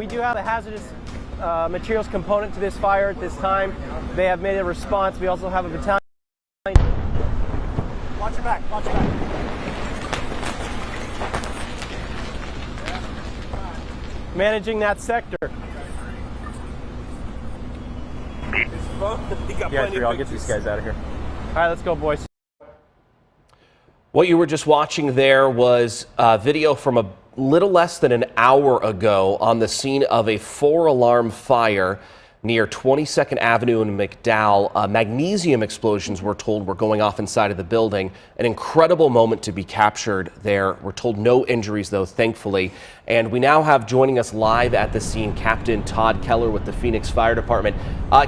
We do have a hazardous materials component to this fire at this time. They have made a response. We also have a battalion. Watch your back, watch your back. Managing that sector. Yeah, sure, I'll get these guys out of here. All right, let's go, boys. What you were just watching there was video from a little less than an hour ago on the scene of a 4-alarm fire near 22nd Avenue and McDowell. Magnesium explosions, we're told, were going off inside of the building. An incredible moment to be captured there. We're told no injuries, though, thankfully. And we now have joining us live at the scene Captain Todd Keller with the Phoenix Fire Department.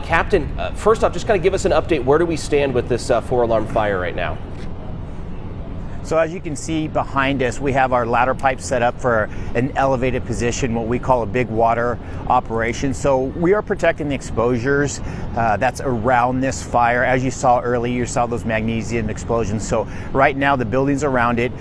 Captain, first off, just kind of give us an update. Where do we stand with this 4-alarm fire right now? So as you can see behind us, we have our ladder pipe set up for an elevated position, what we call a big water operation. So we are protecting the exposures that's around this fire. As you saw earlier, you saw those magnesium explosions. So right now the buildings around it,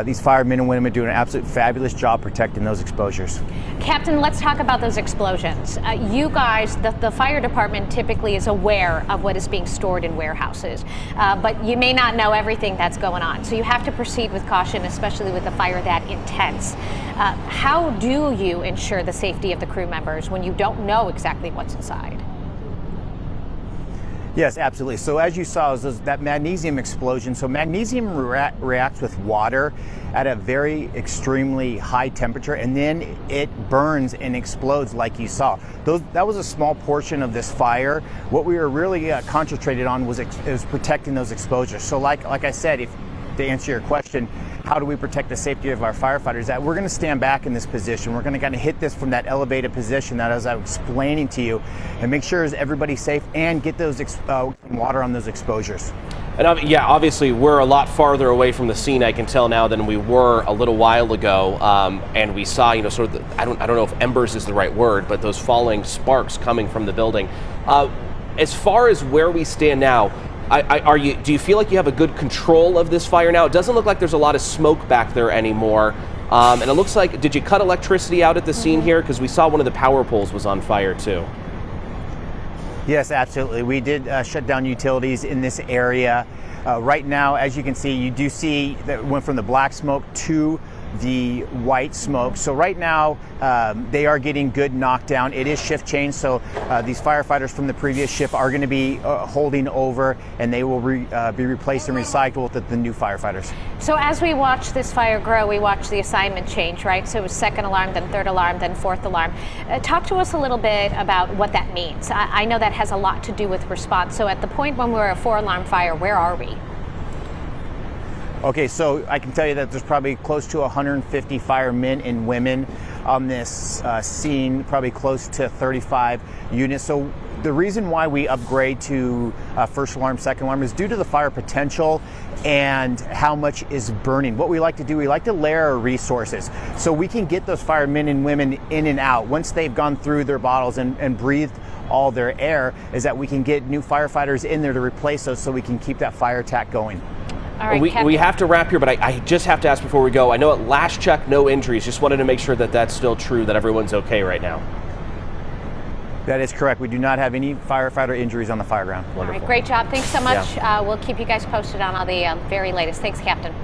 these firemen and women are doing an absolute fabulous job protecting those exposures. Captain, let's talk about those explosions. You guys, the fire department typically is aware of what is being stored in warehouses, but you may not know everything that's going on. So you have to proceed with caution, especially with a fire that intense. How do you ensure the safety of the crew members when you don't know exactly what's inside? Yes, absolutely. So as you saw, is that magnesium explosion. So magnesium reacts with water at a very extremely high temperature, and then it burns and explodes like you saw. That was a small portion of this fire. What we were really concentrated on was protecting those exposures. So like I said, to answer your question, how do we protect the safety of our firefighters? That we're going to stand back in this position. We're going to kind of hit this from that elevated position that as I was explaining to you, and make sure everybody's safe and get those water on those exposures. And yeah, obviously we're a lot farther away from the scene, I can tell now, than we were a little while ago. And we saw, sort of I don't know if embers is the right word, but those falling sparks coming from the building. As far as where we stand now, do you feel like you have a good control of this fire now? It doesn't look like there's a lot of smoke back there anymore. And it looks like, did you cut electricity out at the scene here? Because we saw one of the power poles was on fire too. Yes, absolutely. We did shut down utilities in this area. Right now, as you can see, you do see that it went from the black smoke to the white smoke. So right now they are getting good knockdown. It is shift change, so these firefighters from the previous shift are going to be holding over, and they will be replaced and recycled with the new firefighters. So as we watch this fire grow, we watch the assignment change, right? So it was second alarm, then third alarm, then fourth alarm. Talk to us a little bit about what that means. I know that has a lot to do with response. So at the point when we're a 4-alarm fire, where are we? Okay, so I can tell you that there's probably close to 150 firemen and women on this scene, probably close to 35 units. So the reason why we upgrade to first alarm, second alarm is due to the fire potential and how much is burning. What we like to do, we like to layer our resources so we can get those firemen and women in and out. Once they've gone through their bottles and breathed all their air, is that we can get new firefighters in there to replace those so we can keep that fire attack going. All right, we have to wrap here, but I just have to ask before we go. I know at last check, no injuries. Just wanted to make sure that that's still true, that everyone's okay right now. That is correct. We do not have any firefighter injuries on the fire ground. All right, great job. Thanks so much. Yeah. We'll keep you guys posted on all the very latest. Thanks, Captain.